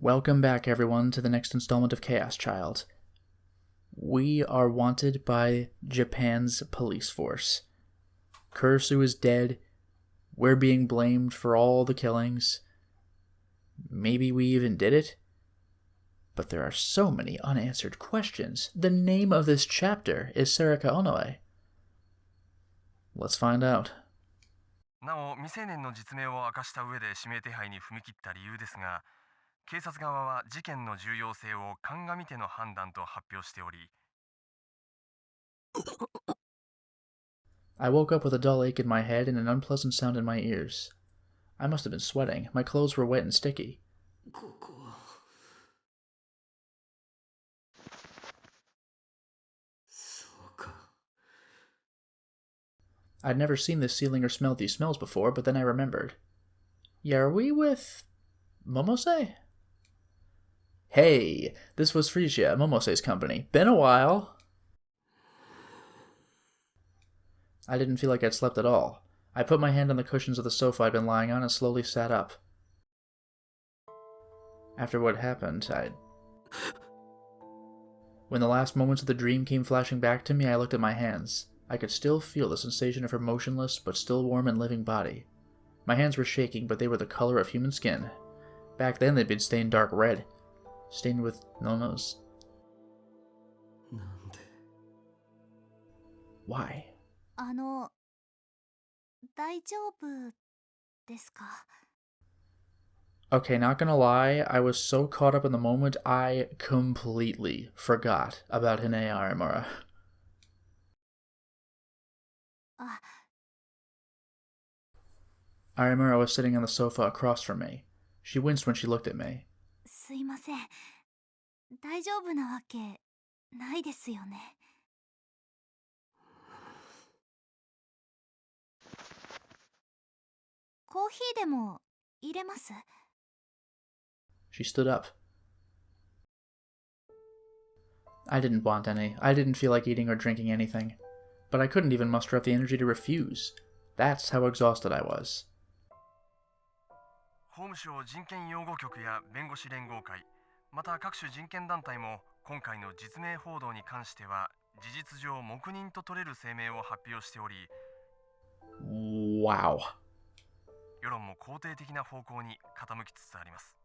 Welcome back, everyone, to the next installment of Chaos Child. We are wanted by Japan's police force. Kurisu is dead. We're being blamed for all the killings. Maybe we even did it? But there are so many unanswered questions. The name of this chapter is Serika Onoe. Let's find out. なお、未成年の実名を明かした上で指名手配に踏み切った理由ですが、警察側は事件の重要性を鑑みての判断と発表しており、I woke up with a dull ache in my head and an unpleasant sound in my ears. I must have been sweating. My clothes were wet and sticky. I'd never seen this ceiling or smelled these smells before, but then I remembered. Yeah, are we with Momose? Hey, this was Frisia, Momose's company. Been a while. I didn't feel like I'd slept at all. I put my hand on the cushions of the sofa I'd been lying on and slowly sat up. After what happened, When the last moments of the dream came flashing back to me, I looked at my hands. I could still feel the sensation of her motionless, but still warm and living body. My hands were shaking, but they were the color of human skin. Back then they'd been stained dark red. Stained with Nono's. Why? 大丈夫ですか? Okay, not gonna lie, I was so caught up in the moment, I completely forgot about Hinei Arimura. Arimura was sitting on the sofa across from me. She winced when she looked at me. すいません。大丈夫なわけないですよね。コーヒーでも入れます? She stood up. I didn't want any. I didn't feel like eating or drinking anything. But I couldn't even muster up the energy to refuse. That's how exhausted I was. 法務省人権擁護局や弁護士連合会、また各種人権団体も今回の実名報道に関しては事実上黙認と取れる声明を発表しており、Wow. 世論も肯定的な方向に傾きつつあります。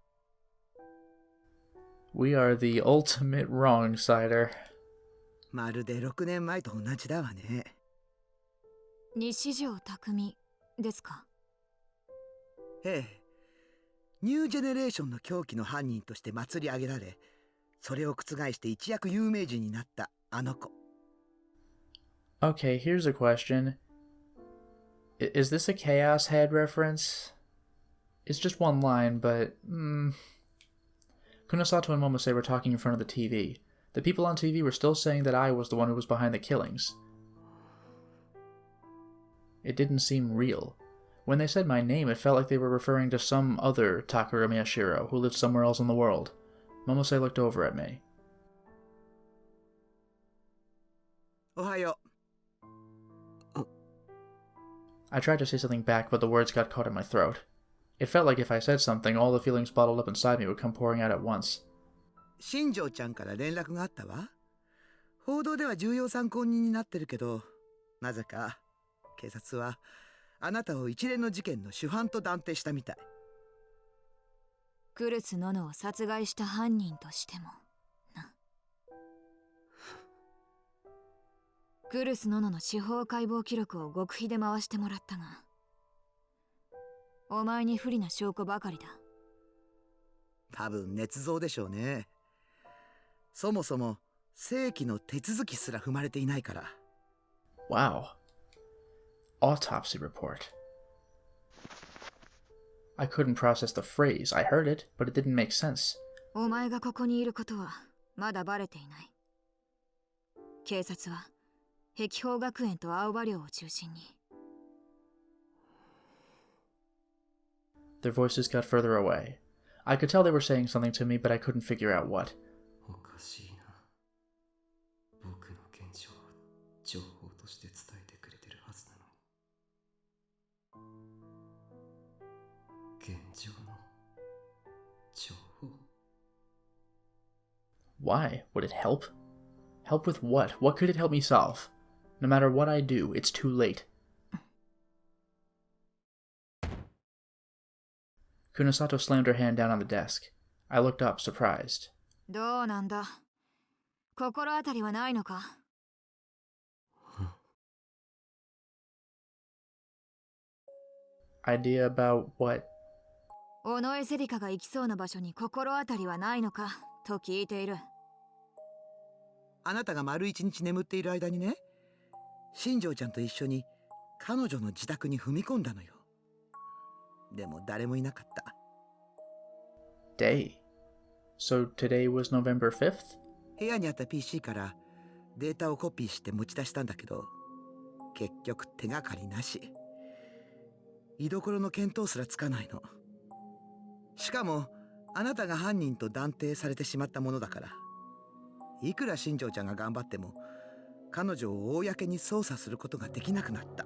We are the ultimate wrong-sider. まるで6年前と同じだわね。西條匠ですか? ええ。ニュージェネレーションの狂気の犯人として祭り上げられ、それを覆して一躍有名人になったあの子。Okay, here's a question. Is this a Chaos Head reference? It's just one line, but... Kunosato and Momose were talking in front of the TV. The people on TV were still saying that I was the one who was behind the killings. It didn't seem real. When they said my name, it felt like they were referring to some other Takara Miyashiro who lived somewhere else in the world. Momose looked over at me. Ohayo. I tried to say something back, but the words got caught in my throat. It felt like if I said something, all the feelings bottled up inside me would come pouring out at once. 新庄ちゃんから連絡があったわ。報道では重要参考人になってるけど、なぜか警察はあなたを一連の事件の主犯と断定したみたい。クルス・ノノを殺害した犯人としてもな。クルス・ノノの司法解剖記録を極秘で回してもらったが、お前に不利な証拠ばかりだ。多分捏造でしょうね。そもそも正規の手続きすら踏まれていないから。Wow. Autopsy report. I couldn't process the phrase. I heard it, but it didn't make sense. お前がここにいることはまだバレていない。警察は碧峰学園と青葉寮を中心に。Their voices got further away. I could tell they were saying something to me, but I couldn't figure out what. おかしいな。僕の現状を情報として伝えてくれてるはずなのに。現状の情報。Why? Would it help? Help with what? What could it help me solve? No matter what I do, it's too late. Kunosato slammed her hand down on the desk. I looked up, surprised. どうなんだ。心当たりはないのか。Idea about what? 尾上セリカが行きそうな場所に心当たりはないのかと聞いている。あなたが丸一日眠っている間にね、新庄ちゃんと一緒に彼女の自宅に踏み込んだのよ。でも誰もいなかった。Day. So today was November 5th? 部屋にあった PC からデータをコピーして持ち出したんだけど、結局手がかりなし。居所の見当すらつかないの。しかもあなたが犯人と断定されてしまったものだから、いくら新庄ちゃんが頑張っても彼女を公に捜査することができなくなった。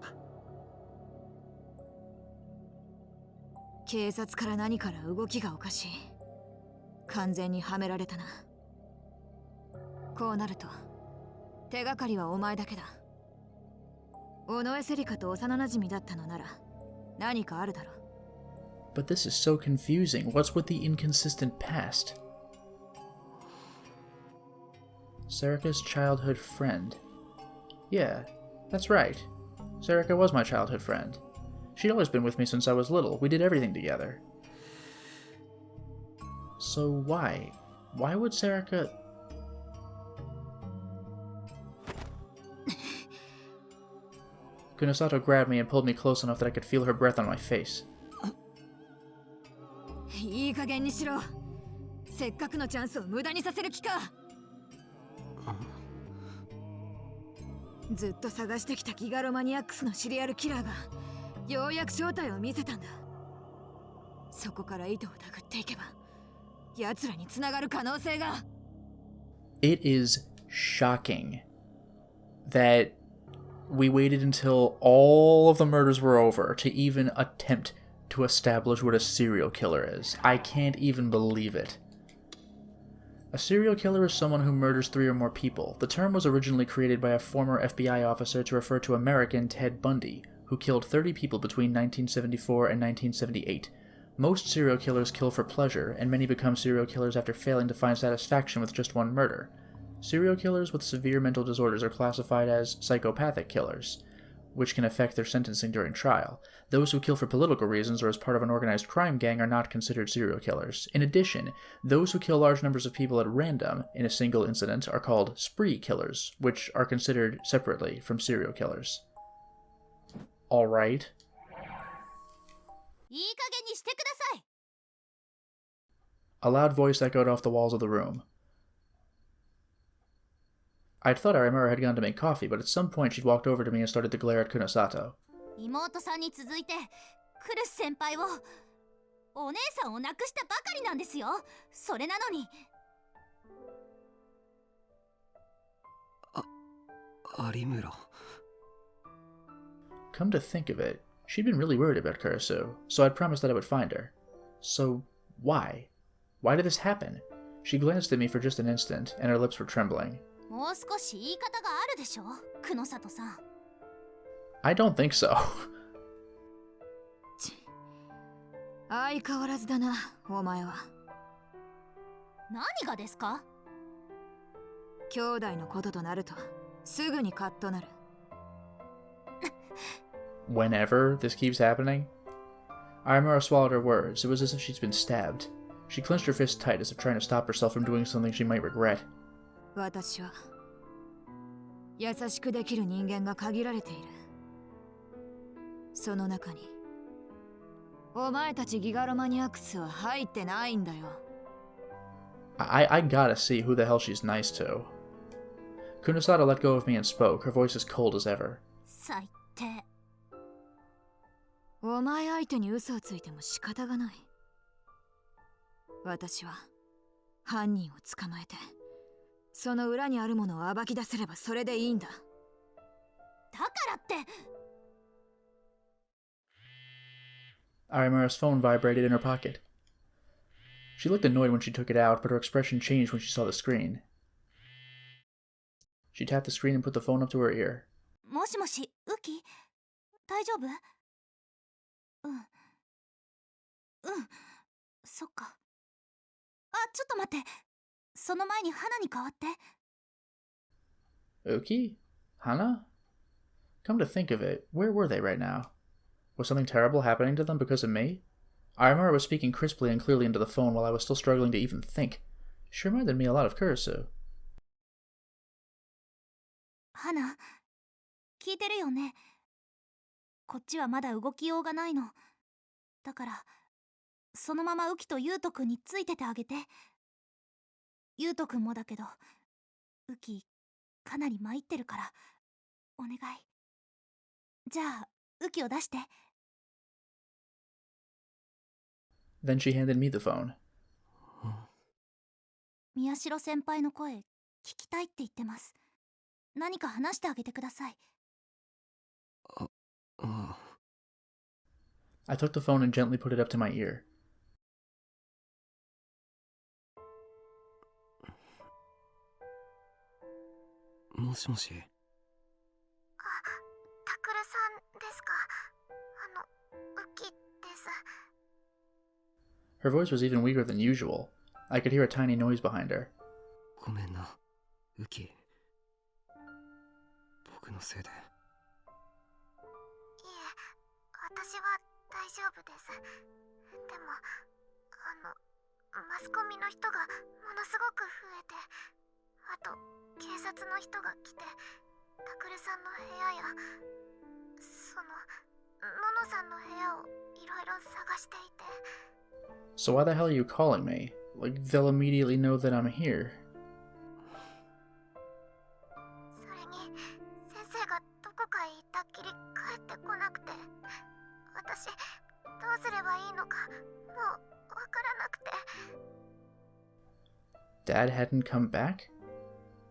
警察から何から動きがおかしい。完全にはめられたな。こうなると手がかりはお前だけだ。尾上セリカと幼馴染だったのなら何かあるだろう。But this is so confusing. What's with the inconsistent past? Serika's childhood friend. Yeah, that's right. Serika was my childhood friend. She'd always been with me since I was little. We did everything together. So why? Why would Serika... Kunosato grabbed me and pulled me close enough that I could feel her breath on my face. いい加減にしろ。せっかくのチャンスを無駄にさせる気か。ずっと探してきたギガロマニアックスのシリアルキラーがようやく正体を見せたんだ。そこから糸をたぐっていけば奴らに繋がる可能性が。It is shocking that we waited until all of the murders were over to even attempt to establish what a serial killer is. I can't even believe it. A serial killer is someone who murders 3 or more people. The term was originally created by a former FBI officer to refer to American Ted Bundy, who killed 30 people between 1974 and 1978. Most serial killers kill for pleasure, and many become serial killers after failing to find satisfaction with just one murder. Serial killers with severe mental disorders are classified as psychopathic killers, which can affect their sentencing during trial. Those who kill for political reasons or as part of an organized crime gang are not considered serial killers. In addition, those who kill large numbers of people at random in a single incident are called spree killers, which are considered separately from serial killers. Alright. いい加減にしてください。 A loud voice echoed off the walls of the room. I'd thought Arimura had gone to make coffee, but at some point she'd walked over to me and started to glare at Kunosato. 妹さんに続いてクルス先輩をお姉さんを亡くしたばかりなんですよ。それなのに有村 Come to think of it, she'd been really worried about Kurisu, so I'd promised that I would find her. So, why? Why did this happen? She glanced at me for just an instant, and her lips were trembling. もう少し言い方があるでしょ、久野里さん。 I don't think so. 相変わらずだな、お前は。何がですか？兄弟のこととなるとすぐにカッとなる。Whenever this keeps happening? Arimura swallowed her words. It was as if she'd been stabbed. She clenched her fist tight as if trying to stop herself from doing something she might regret. 私は優しくできる人間が限られている。その中にお前たちギガロマニアックスは入ってないんだよ。I gotta see who the hell she's nice to. Kunosato let go of me and spoke, her voice as cold as ever. 最低。お前相手に嘘をついても仕方がない。私は犯人を捕まえてその裏にあるものを暴き出せればそれでいいんだ。だからって。 Arimura's phone vibrated in her pocket. She looked annoyed when she took it out, but her expression changed when she saw the screen. She tapped the screen and put the phone up to her ear. もしもし、ウキ大丈夫？そっか。あ、ちょっと待って。その前に花に代わって。Uki? Hana? Come to think of it, where were they right now? Was something terrible happening to them because of me? Arimura was speaking crisply and clearly into the phone while I was still struggling to even think. She reminded me a lot of Kurisu. 花、聞いてるよね。こっちはまだ動きようがないの。だから、そのままウキとユウトくんについててあげて。ユウトくんもだけど、ウキ、かなり参ってるから、お願い。じゃあ、ウキを出して。Then she handed me the phone. 宮代先輩の声、聞きたいって言ってます。何か話してあげてください。I took the phone and gently put it up to my ear. もしもし。あ、タクルさんですか。ウキです。 Her voice was even weaker than usual. I could hear a tiny noise behind her. ごめんな、ウキ。僕のせいで。いえ、私は大丈夫です。でも、マスコミの人がものすごく増えて、あと警察の人が来て、タクルさんの部屋や、ののさんの部屋をいろいろ探していて。So why the hell are you calling me? Like, they'll immediately know that I'm here. それに、先生がどこかへ行ったっきり帰ってこなくて、私、どうすればいいのか、もうわからなくて。Dad hadn't come back?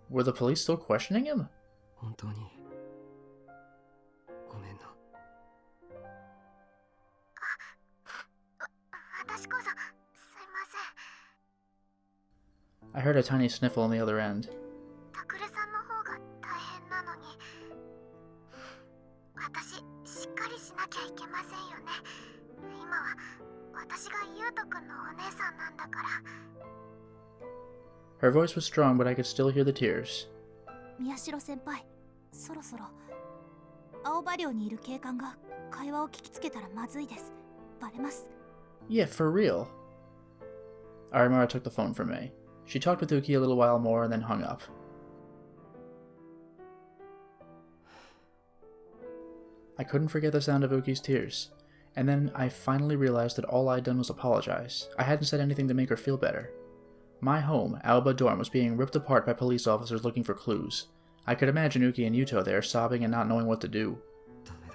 Were the police still questioning him? 本当にごめんな。私こそ、すいません。 I heard a tiny sniffle on the other end. タクルさんの方が大変なのに、私しっかりしなきゃいけませんよね。今は私がユウトくんのお姉さんなんだから。 Her voice was strong, but I could still hear the tears. 宮代先輩、そろそろ。青葉寮にいる警官が会話を聞きつけたらまずいです。バレます。Yeah, for real. Arimara took the phone from me. She talked with Uki a little while more and then hung up. I couldn't forget the sound of Uki's tears. And then I finally realized that all I'd done was apologize. I hadn't said anything to make her feel better. My home, Aoba Dorm, was being ripped apart by police officers looking for clues. I could imagine Uki and Yuto there, sobbing and not knowing what to do. ダメだ。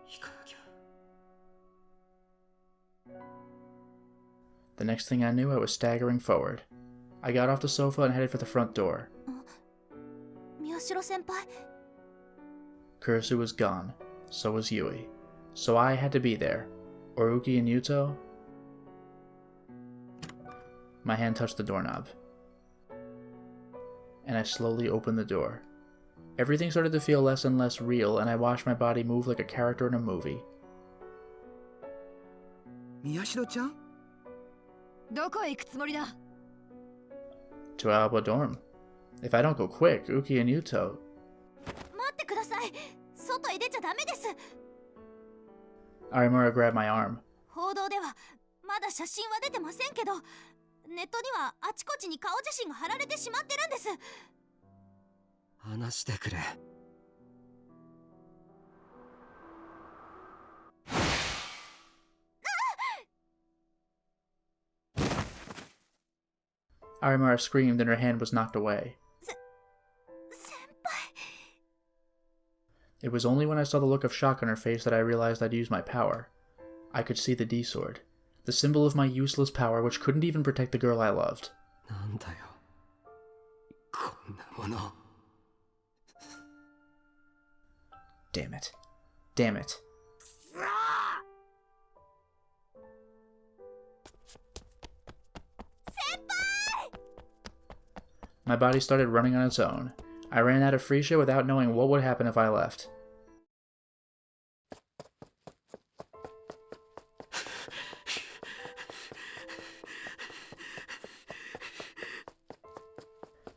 行かなきゃ。The next thing I knew, I was staggering forward. I got off the sofa and headed for the front door. 宮代先輩。 Kurisu was gone. So was Yui. So I had to be there. Or Uki and Yuto? My hand touched the doorknob. And I slowly opened the door. Everything started to feel less and less real, and I watched my body move like a character in a movie. 宮代ちゃん？どこへ行くつもりだ？ To Aoba Dorm. If I don't go quick, Uki and Yuto... 待ってください。外へ出ちゃダメです。 Arimura grabbed my arm. 報道ではまだ写真は出てませんけど、ネットにはあちこちに顔写真が貼られてしまってるんです。話してくれ。Arimura screamed and her hand was knocked away. 先輩。 It was only when I saw the look of shock on her face that I realized I'd used my power. I could see the D-sword, the symbol of my useless power which couldn't even protect the girl I loved. なんだよ。こんなもの。Damn it. Damn it. My body started running on its own. I ran out of Frisia without knowing what would happen if I left.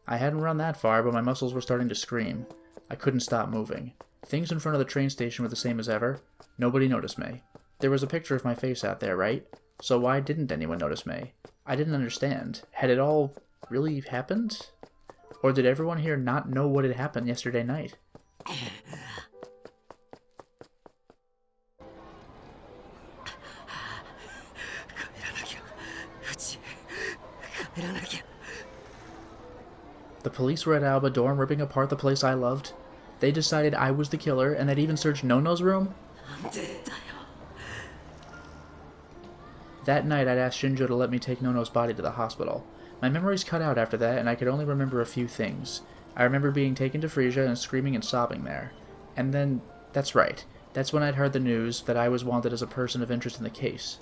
I hadn't run that far, but my muscles were starting to scream. I couldn't stop moving. Things in front of the train station were the same as ever. Nobody noticed me. There was a picture of my face out there, right? So why didn't anyone notice me? I didn't understand. Had it all really happened? Or did everyone here not know what had happened yesterday night? The police were at Alba Dorm ripping apart the place I loved. They decided I was the killer and had even searched Nono's room? That night I'd asked Shinjo to let me take Nono's body to the hospital. My memories cut out after that, and I could only remember a few things. I remember being taken to Frisia and screaming and sobbing there. And then, that's right, that's when I'd heard the news that I was wanted as a person of interest in the case.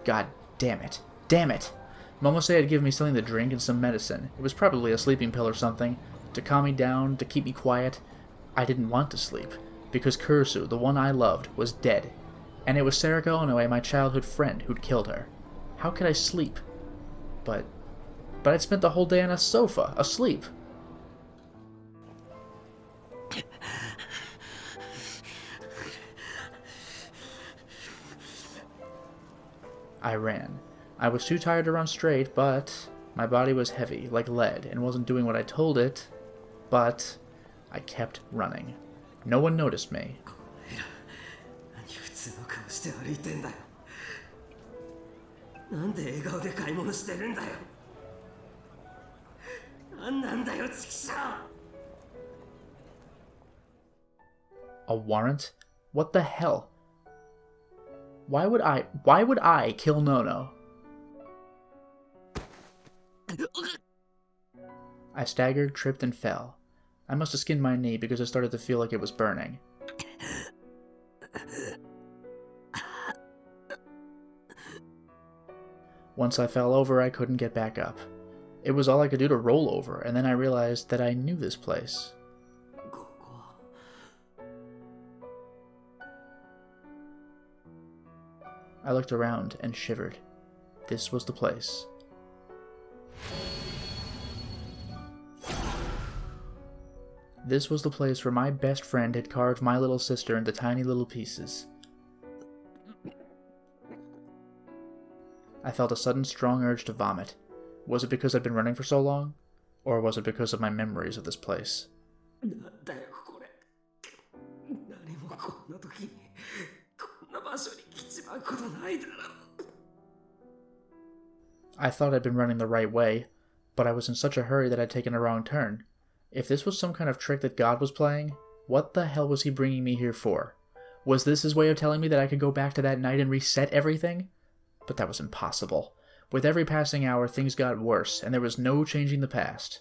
God damn it. Damn it! Momose had given me something to drink and some medicine. It was probably a sleeping pill or something. To calm me down, to keep me quiet. I didn't want to sleep, because Kurisu, the one I loved, was dead. And it was Sarika Onoe, my childhood friend, who'd killed her. How could I sleep? But I'd spent the whole day on a sofa, asleep. I ran. I was too tired to run straight, but my body was heavy, like lead, and wasn't doing what I told it, but I kept running. No one noticed me. A warrant? What the hell? Why would I kill Nono? I staggered, tripped, and fell. I must have skinned my knee because I started to feel like it was burning. Once I fell over, I couldn't get back up. It was all I could do to roll over, and then I realized that I knew this place. I looked around and shivered. This was the place. This was the place where my best friend had carved my little sister into tiny little pieces. I felt a sudden strong urge to vomit. Was it because I'd been running for so long? Or was it because of my memories of this place? I thought I'd been running the right way, but I was in such a hurry that I'd taken a wrong turn. If this was some kind of trick that God was playing, what the hell was he bringing me here for? Was this his way of telling me that I could go back to that night and reset everything? But that was impossible. With every passing hour, things got worse, and there was no changing the past.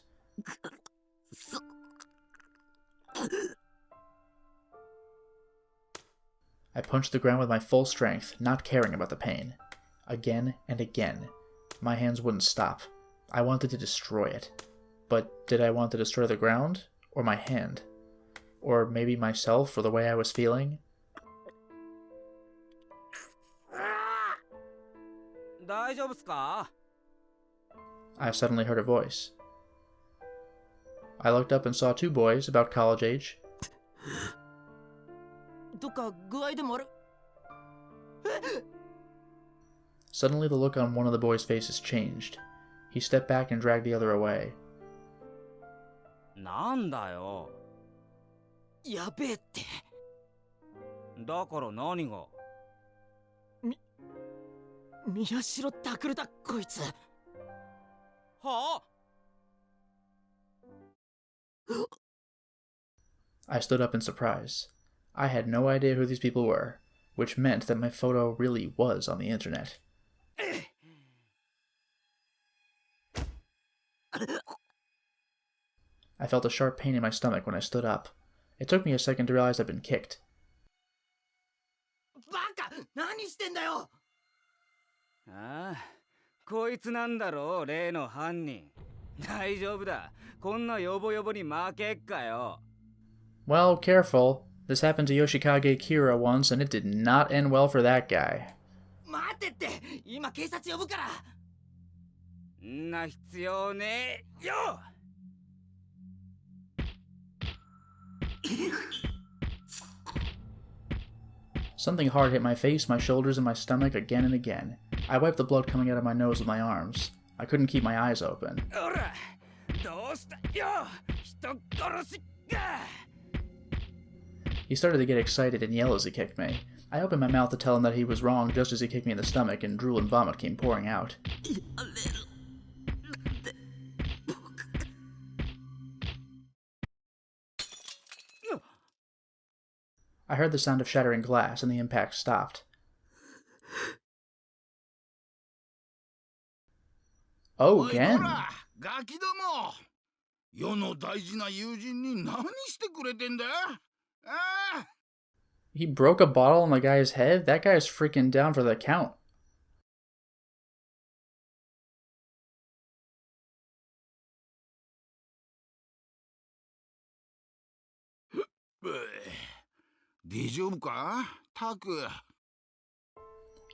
I punched the ground with my full strength, not caring about the pain. Again and again. My hands wouldn't stop. I wanted to destroy it. But did I want to destroy the ground? Or my hand? Or maybe myself for the way I was feeling? I suddenly heard a voice. I looked up and saw two boys, about college age. Suddenly the look on one of the boys' faces changed. He stepped back and dragged the other away. I stood up in surprise. I had no idea who these people were, which meant that my photo really was on the internet. I felt a sharp pain in my stomach when I stood up. It took me a second to realize I'd been kicked. こいつなんだろう、例の犯人。大丈夫だ。こんなヨボヨボに負けっかよ。Well, careful. This happened to Yoshikage Kira once, and it did not end well for that guy. 待ってって、今警察呼ぶから。んな必要ねえよ。Something hard hit my face, my shoulders, and my stomach again and again. I wiped the blood coming out of my nose with my arms. I couldn't keep my eyes open. ほら、どうしたよ、人殺しが。He started to get excited and yell as he kicked me. I opened my mouth to tell him that he was wrong just as he kicked me in the stomach, and drool and vomit came pouring out. I heard the sound of shattering glass, and the impact stopped. Oh, again! ガキども、世の大事な友人に何してくれてんだ？ああ。 He broke a bottle on the guy's head? That guy's freaking down for the count.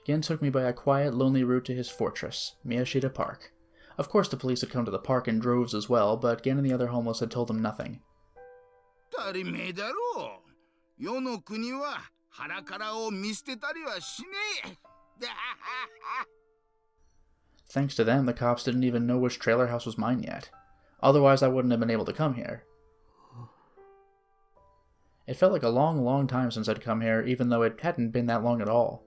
Gen took me by a quiet, lonely route to his fortress, Miyashita Park. Of course the police had come to the park in droves as well, but Gen and the other homeless had told him nothing. Thanks to them, the cops didn't even know which trailer house was mine yet. Otherwise, I wouldn't have been able to come here. It felt like a long, long time since I'd come here, even though it hadn't been that long at all.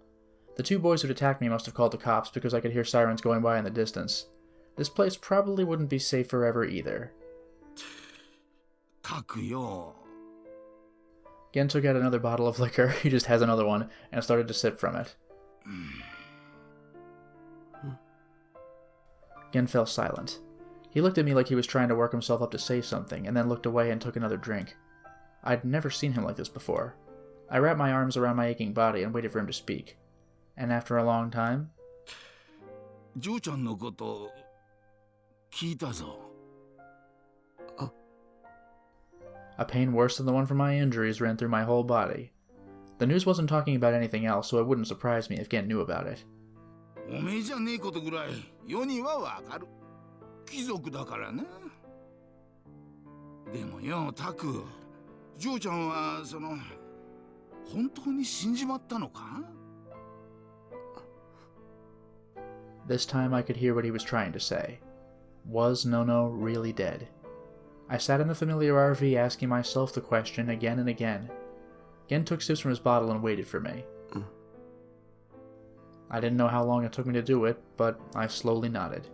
The two boys who'd attacked me must have called the cops because I could hear sirens going by in the distance. This place probably wouldn't be safe forever either. Gen took out another bottle of liquor, he just has another one, and started to sip from it. Gen fell silent. He looked at me like he was trying to work himself up to say something, and then looked away and took another drink. I'd never seen him like this before. I wrapped my arms around my aching body and waited for him to speak. And after a long time... A pain worse than the one from my injuries ran through my whole body. The news wasn't talking about anything else, so it wouldn't surprise me if Gen knew about it. This time I could hear what he was trying to say. Was Nono really dead? I sat in the familiar RV asking myself the question again and again. Gen took sips from his bottle and waited for me. I didn't know how long it took me to do it, but I slowly nodded.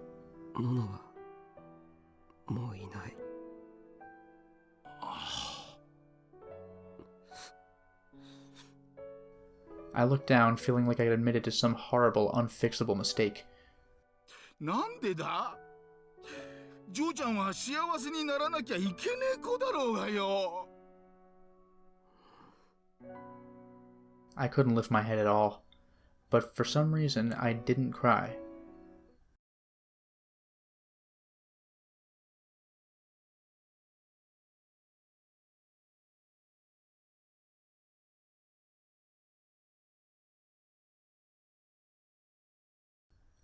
I looked down, feeling like I had admitted to some horrible, unfixable mistake. I couldn't lift my head at all, but for some reason I didn't cry.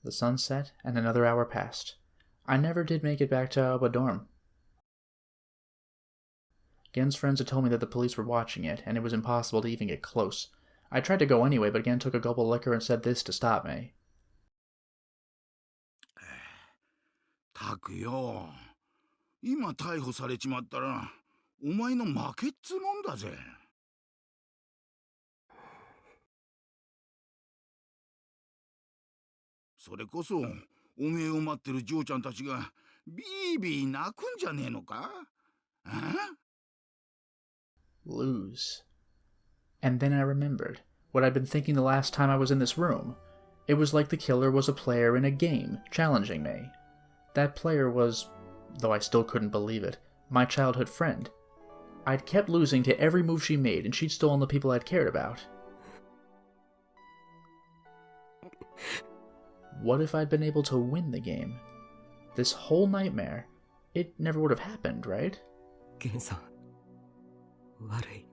The sun set, and another hour passed. I never did make it back to Aoba dorm. Gen's friends had told me that the police were watching it, and it was impossible to even get close. I tried to go anyway, but Gen took a gulp of liquor and said this to stop me. Lose. And then I remembered what I'd been thinking the last time I was in this room. It was like the killer was a player in a game, challenging me. That player was, though I still couldn't believe it, my childhood friend. I'd kept losing to every move she made, and she'd stolen the people I'd cared about. What if I'd been able to win the game? This whole nightmare, it never would have happened, right? ゲンさん、悪い。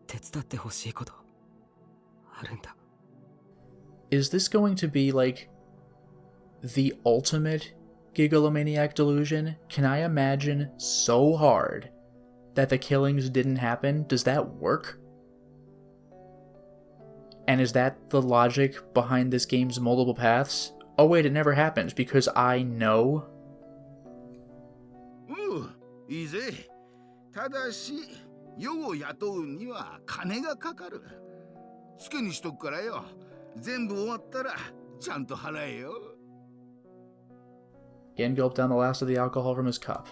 手伝ってほしいことあるんだ。Is this going to be like the ultimate Gigalomaniac delusion? Can I imagine so hard that the killings didn't happen? Does that work? And is that the logic behind this game's multiple paths? Oh wait, it never happens because I know? いいぜ。ただし、世を雇うには金がかかる。つけにしとくからよ。全部終わったらちゃんと払えよ。Gen gulped down the last of the alcohol from his cup.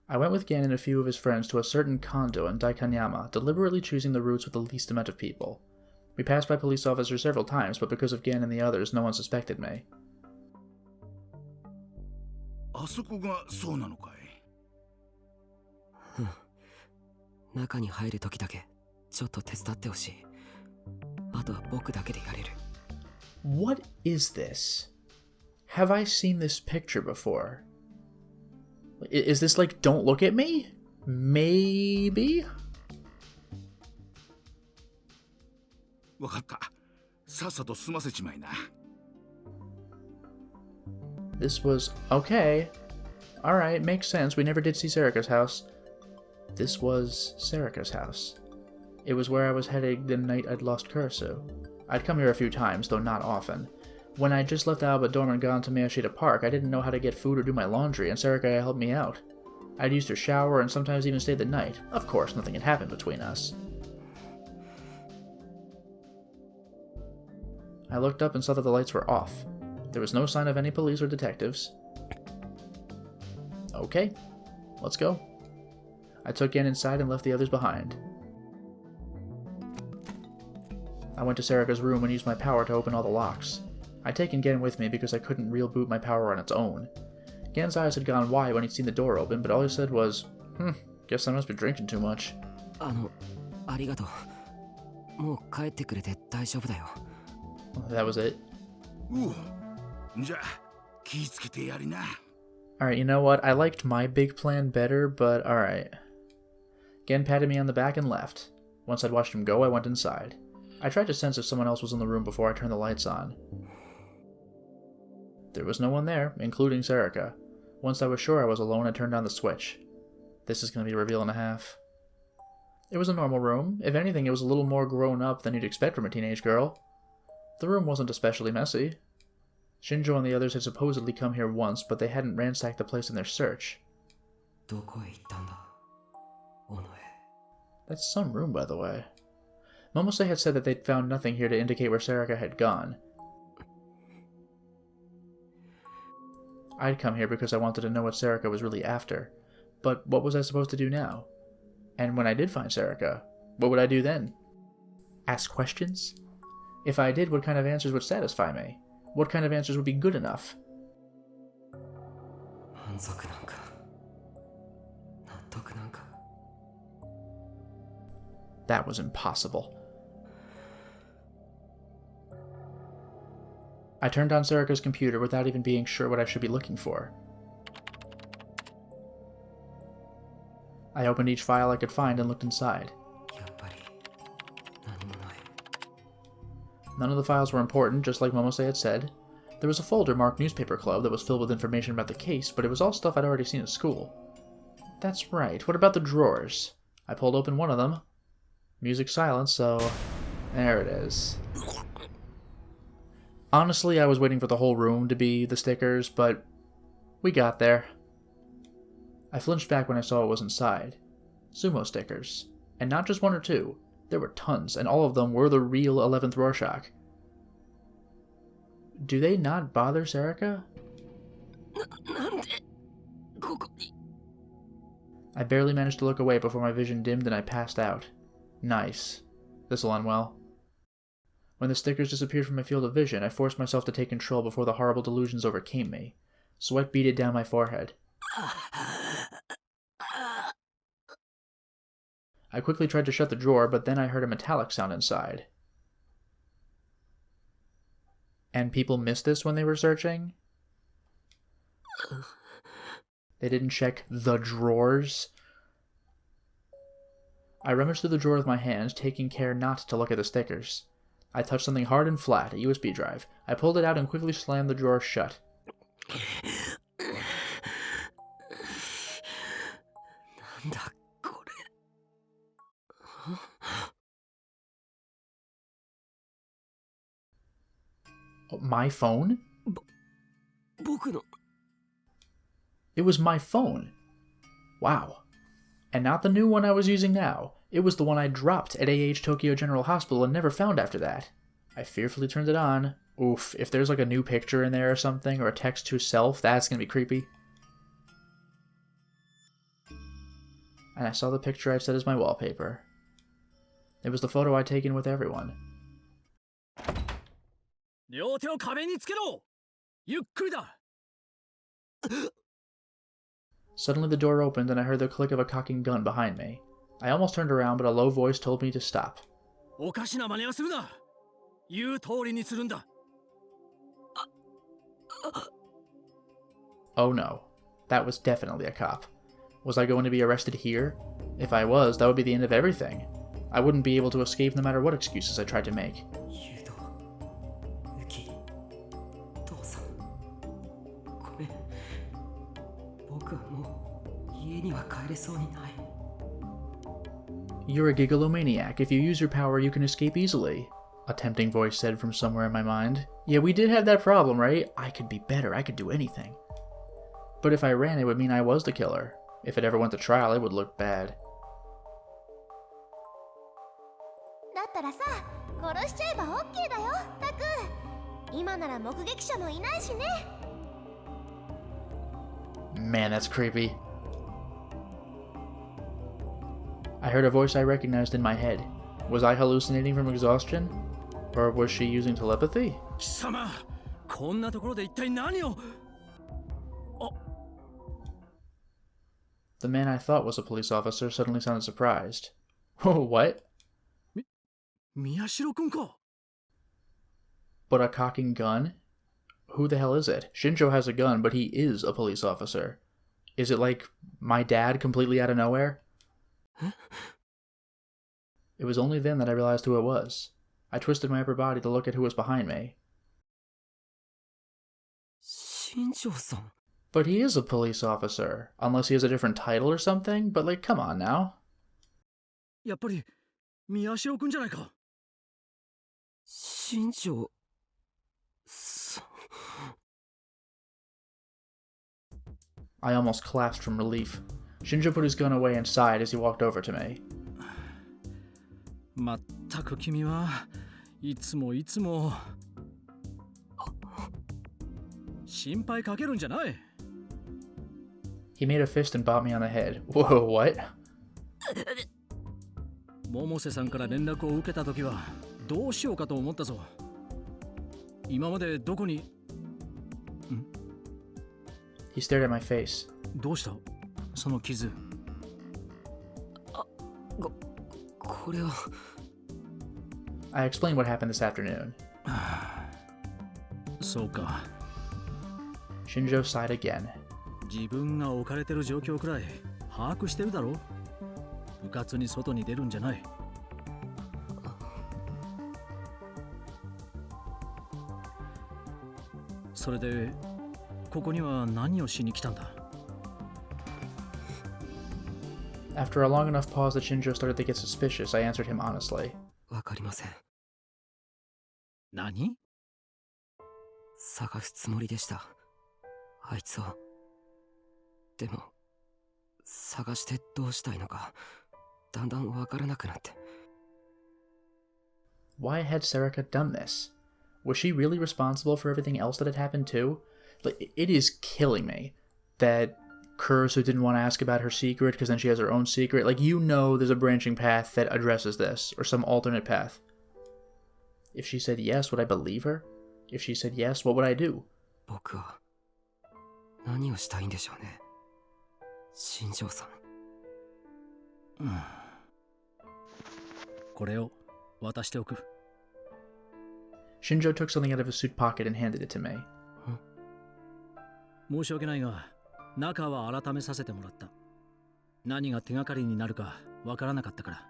I went with Gen and a few of his friends to a certain condo in Daikanyama, deliberately choosing the routes with the least amount of people. We passed by police officers several times, but because of Gen and the others, no one suspected me. あそこがそうなのかい？中に入るときだけちょっと手伝ってほしい。あとは僕だけでやれる。What is this? Have I seen this picture before? Is this like Don't Look at Me? Maybe? わかった。さっさと済ませちまいな。This was... okay. Alright, makes sense. We never did see Serika's house. This was Serika's house. It was where I was heading the night I'd lost Kurisu. I'd come here a few times, though not often. When I just left Alba Dorm and gone to Miyashita Park, I didn't know how to get food or do my laundry, and Serika helped me out. I'd used her shower and sometimes even stayed the night. Of course, nothing had happened between us. I looked up and saw that the lights were off. There was no sign of any police or detectives. Okay, let's go. I took Gen inside and left the others behind. I went to Serika's room and used my power to open all the locks. I'd taken Gen with me because I couldn't real boot my power on its own. Gen's eyes had gone wide when he'd seen the door open, but all he said was, guess I must be drinking too much. ありがとう。もう帰ってくれて大丈夫だよ。That was it. じゃあ、気ぃつけてやりな。Alright, you know what? I liked my big plan better, but alright. Gen patted me on the back and left. Once I'd watched him go, I went inside. I tried to sense if someone else was in the room before I turned the lights on. There was no one there, including Serika. Once I was sure I was alone, I turned on the switch. This is going to be a reveal and a half. It was a normal room. If anything, it was a little more grown up than you'd expect from a teenage girl. The room wasn't especially messy. Shinjo and the others had supposedly come here once, but they hadn't ransacked the place in their search. どこへ行ったんだ、尾上。 That's some room, by the way. Momose had said that they'd found nothing here to indicate where Serika had gone. I'd come here because I wanted to know what Serika was really after. But what was I supposed to do now? And when I did find Serika, what would I do then? Ask questions? If I did, what kind of answers would satisfy me? What kind of answers would be good enough? 満足なんか、納得なんか。 That was impossible. I turned on Serika's computer without even being sure what I should be looking for. I opened each file I could find and looked inside. やっぱり何もない。 None of the files were important, just like Momose had said. There was a folder marked Newspaper Club that was filled with information about the case, but it was all stuff I'd already seen at school. That's right, what about the drawers? I pulled open one of them. Music silent, so there it is. Honestly, I was waiting for the whole room to be the stickers, but we got there. I flinched back when I saw what was inside. Sumo stickers. And not just one or two. There were tons, and all of them were the real 11th Rorschach. Do they not bother Serika? I barely managed to look away before my vision dimmed and I passed out. Nice. This'll end well. When the stickers disappeared from my field of vision, I forced myself to take control before the horrible delusions overcame me. Sweat beaded down my forehead. I quickly tried to shut the drawer, but then I heard a metallic sound inside. And people missed this when they were searching? They didn't check the drawers? I rummaged through the drawer with my hands, taking care not to look at the stickers. I touched something hard and flat, a USB drive. I pulled it out and quickly slammed the drawer shut. My phone? It was my phone. Wow. And not the new one I was using now. It was the one I dropped at AH Tokyo General Hospital and never found after that. I fearfully turned it on. Oof, if there's like a new picture in there or something, or a text to self, that's gonna be creepy. And I saw the picture I'd set as my wallpaper. It was the photo I'd taken with everyone. Suddenly the door opened and I heard the click of a cocking gun behind me. I almost turned around, but a low voice told me to stop. Oh no, that was definitely a cop. Was I going to be arrested here? If I was, that would be the end of everything. I wouldn't be able to escape no matter what excuses I tried to make. You're a gigalomaniac. If you use your power, you can escape easily, a tempting voice said from somewhere in my mind. Yeah, we did have that problem, right? I could be better. I could do anything. But if I ran, it would mean I was the killer. If it ever went to trial, it would look bad. Man, that's creepy. I heard a voice I recognized in my head. Was I hallucinating from exhaustion? Or was she using telepathy? The man I thought was a police officer suddenly sounded surprised. Oh, what? But a cocking gun? Who the hell is it? Shinjo has a gun, but he is a police officer. Is it like my dad completely out of nowhere? It was only then that I realized who it was. I twisted my upper body to look at who was behind me. Shinjo-san. But he is a police officer, unless he has a different title or something, but like, come on now. Shinjo-san. I almost collapsed from relief. Shinjo put his gun away and sighed as he walked over to me. He made a fist and bopped me on the head. Whoa, what? 百瀬さんから連絡を受けたときはどうしようかと思ったぞ。今までどこに？ He stared at my face. どうした？その傷。これは。I explained what happened this afternoon. そうか。Shinjo sighed again. 自分が置かれてる状況くらい把握してるだろ。部活に外に出るんじゃない。それでここには何をしに来たんだ？ After a long enough pause that Shinjo started to get suspicious, I answered him honestly. わかりません。何？探すつもりでした。あいつを。でも、探してどうしたいのか、だんだんわからなくなって。Why had Serika done this? Was she really responsible for everything else that had happened too? Like, it is killing me that Kurisu didn't want to ask about her secret because then she has her own secret. Like, you know there's a branching path that addresses this, or some alternate path. If she said yes, would I believe her? If she said yes, what would I do? 僕は何をしたいんでしょうね。新庄さん。これを渡しておく。Shinjo took something out of his suit pocket and handed it to Mei. 申し訳ないが、中は改めさせてもらった。何が手がかりになるかわからなかったから。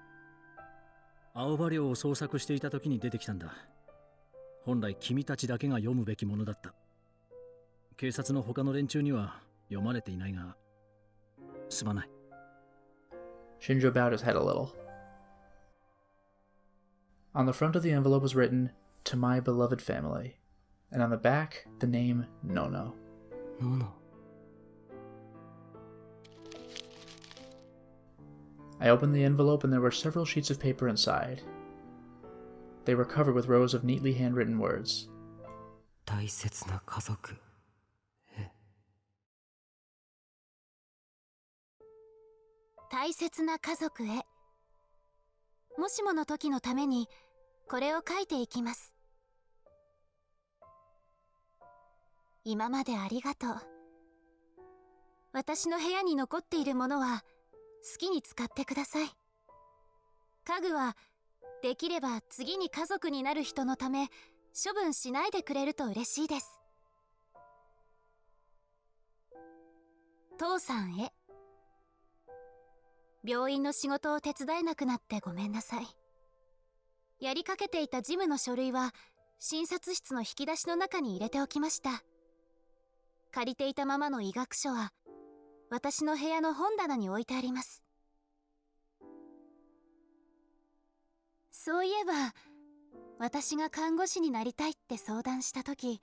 青葉寮を捜索していた時に出てきたんだ。本来君たちだけが読むべきものだった。警察の他の連中には読まれていないが、すまない。Shinjo bowed his head a little. On the front of the envelope was written, "To my beloved family," and on the back, the name Nono. Nono. I opened the envelope and there were several sheets of paper inside. They were covered with rows of neatly handwritten words. 大切な家族へ。大切な家族へ。もしもの時のためにこれを書いていきます。今までありがとう。私の部屋に残っているものは好きに使ってください。家具はできれば次に家族になる人のため処分しないでくれると嬉しいです。父さんへ。病院の仕事を手伝えなくなってごめんなさい。やりかけていた事務の書類は診察室の引き出しの中に入れておきました。借りていたままの医学書は私の部屋の本棚に置いてあります。そういえば私が看護師になりたいって相談した時、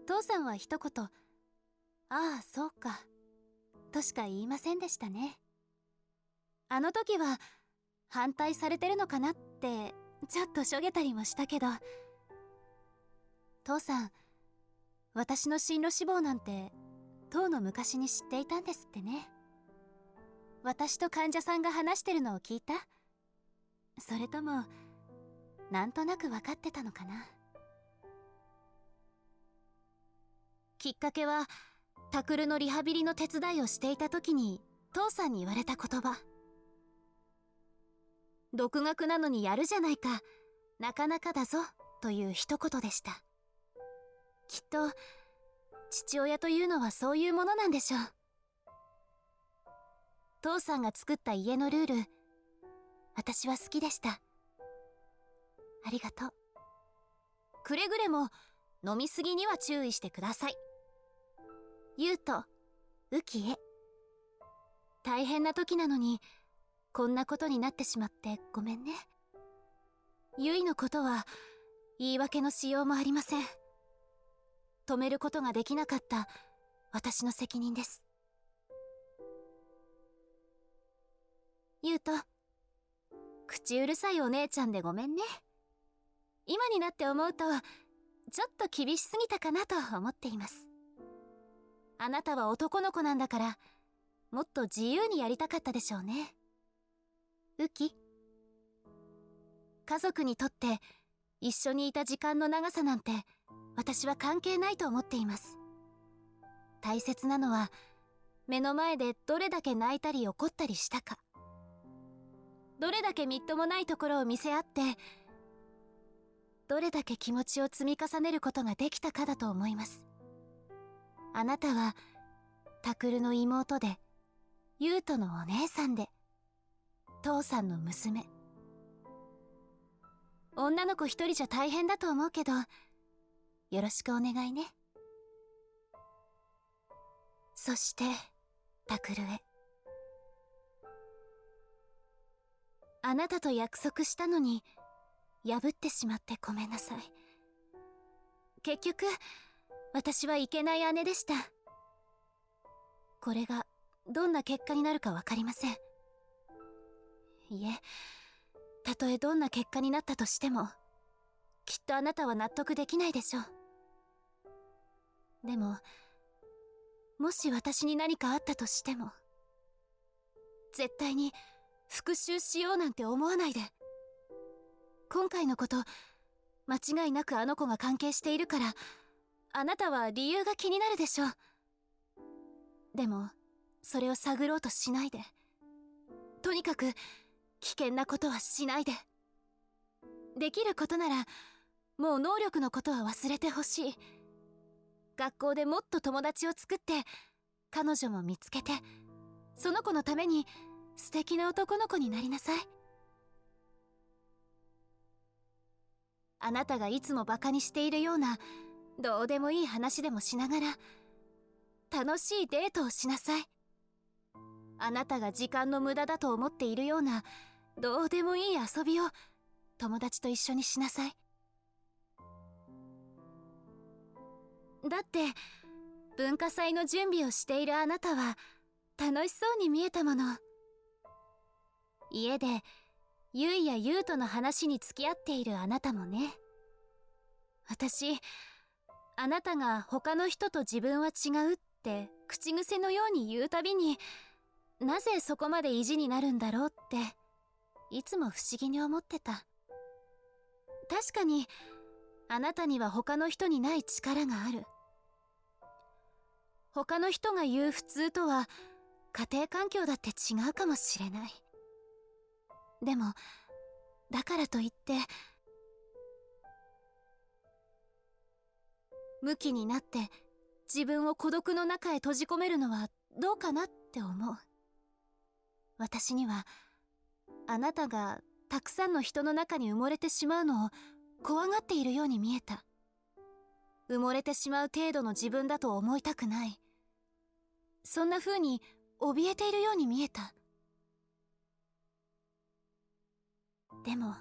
父さんは一言「ああそうか」としか言いませんでしたね。あの時は反対されてるのかなってちょっとしょげたりもしたけど、父さん、私の進路志望なんてとうの昔に知っていたんですってね。私と患者さんが話してるのを聞いた？それともなんとなく分かってたのかな。きっかけはタクルのリハビリの手伝いをしていた時に父さんに言われた言葉。独学なのにやるじゃないか、なかなかだぞという一言でした。きっと父親というのはそういうものなんでしょう。父さんが作った家のルール、私は好きでした。ありがとう。くれぐれも飲みすぎには注意してください。ゆうとウキへ。大変な時なのにこんなことになってしまってごめんね。ゆいのことは言い訳のしようもありません。止めることができなかった私の責任です。ゆうと、口うるさいお姉ちゃんでごめんね。今になって思うとちょっと厳しすぎたかなと思っています。あなたは男の子なんだからもっと自由にやりたかったでしょうね。ウキ、家族にとって一緒にいた時間の長さなんて私は関係ないと思っています。大切なのは目の前でどれだけ泣いたり怒ったりしたか、どれだけみっともないところを見せ合ってどれだけ気持ちを積み重ねることができたかだと思います。あなたはタクルの妹でユウトのお姉さんで父さんの娘。女の子一人じゃ大変だと思うけどよろしくお願いね。そしてタクルへ。あなたと約束したのに破ってしまってごめんなさい。結局私はいけない姉でした。これがどんな結果になるか分かりません。いえ、たとえどんな結果になったとしてもきっとあなたは納得できないでしょう。でももし私に何かあったとしても絶対に復讐しようなんて思わないで。今回のこと間違いなくあの子が関係しているからあなたは理由が気になるでしょう。でもそれを探ろうとしないで。とにかく危険なことはしないで。できることならもう能力のことは忘れてほしい。学校でもっと友達を作って彼女も見つけて、その子のために素敵な男の子になりなさい。あなたがいつもバカにしているようなどうでもいい話でもしながら楽しいデートをしなさい。あなたが時間の無駄だと思っているようなどうでもいい遊びを友達と一緒にしなさい。だって文化祭の準備をしているあなたは楽しそうに見えたもの。家でゆいやゆうとの話に付き合っているあなたもね。私、あなたが他の人と自分は違うって口癖のように言うたびに、なぜそこまで意地になるんだろうっていつも不思議に思ってた。確かにあなたには他の人にない力がある。他の人が言う普通とは家庭環境だって違うかもしれない。でもだからといってムキになって自分を孤独の中へ閉じ込めるのはどうかなって思う。私にはあなたがたくさんの人の中に埋もれてしまうのを怖がっているように見えた。埋もれてしまう程度の自分だと思いたくない。そんな風に怯えているように見えた。でも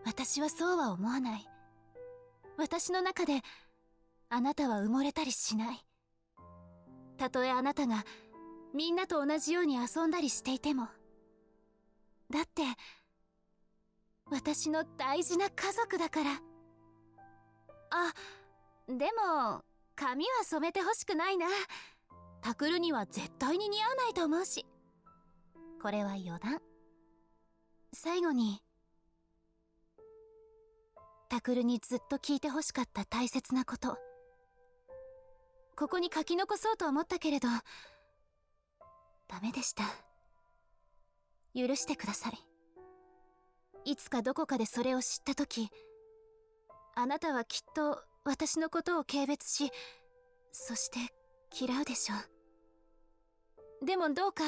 私はそうは思わない。私の中であなたは埋もれたりしない。たとえあなたがみんなと同じように遊んだりしていても。だって私の大事な家族だから。あ、でも髪は染めてほしくないな。タクルには絶対に似合わないと思うし。これは余談。最後にタクルにずっと聞いてほしかった大切なこと、ここに書き残そうと思ったけれどダメでした。許してください。いつかどこかでそれを知った時、あなたはきっと私のことを軽蔑し、そして嫌うでしょう。でもどうか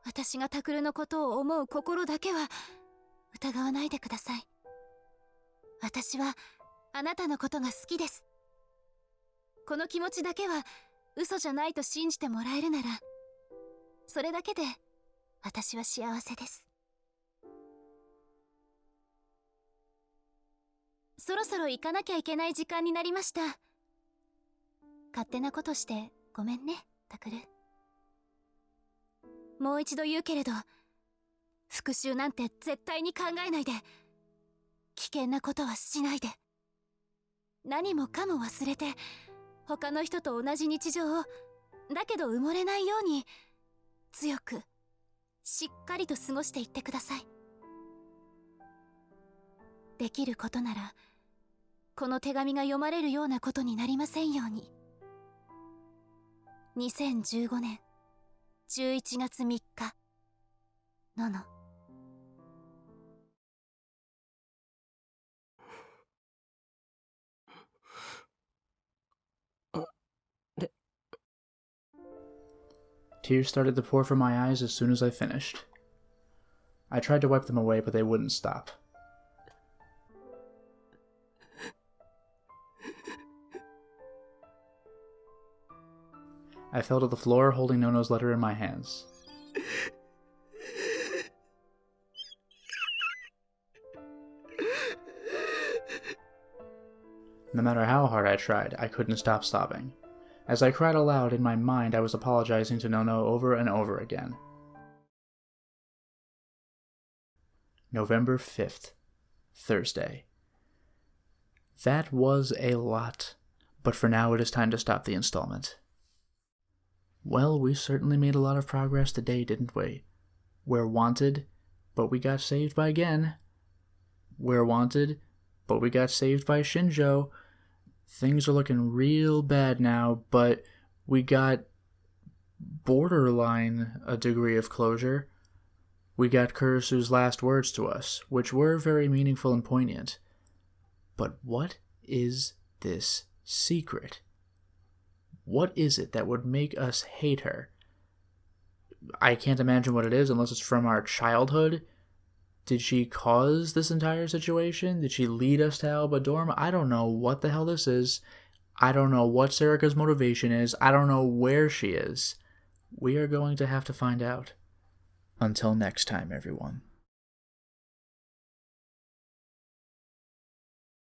私がタクルのことを思う心だけは疑わないでください。私はあなたのことが好きです。この気持ちだけは嘘じゃないと信じてもらえるなら、それだけで私は幸せです。そろそろ行かなきゃいけない時間になりました。勝手なことしてごめんね、タクル。もう一度言うけれど、復讐なんて絶対に考えないで、危険なことはしないで、何もかも忘れて他の人と同じ日常を、だけど埋もれないように強くしっかりと過ごしていってください。できることならこの手紙が読まれるようなことになりませんように。2015年11月3日のの。Tears started to pour from my eyes as soon as I finished. I tried to wipe them away, but they wouldn't stop. I fell to the floor, holding Nono's letter in my hands. No matter how hard I tried, I couldn't stop sobbing. As I cried aloud, in my mind I was apologizing to Nono over and over again. November 5th, Thursday. That was a lot, but for now it is time to stop the installment. Well, we certainly made a lot of progress today, didn't we? We're wanted, but we got saved by Gen. We're wanted, but we got saved by Shinjo. Things are looking real bad now, but we got borderline a degree of closure. We got Kurisu's last words to us, which were very meaningful and poignant. But what is this secret? What is it that would make us hate her? I can't imagine what it is unless it's from our childhood. Did she cause this entire situation? Did she lead us to Alba Dorm? I don't know what the hell this is. I don't know what Serica's motivation is. I don't know where she is. We are going to have to find out. Until next time, everyone.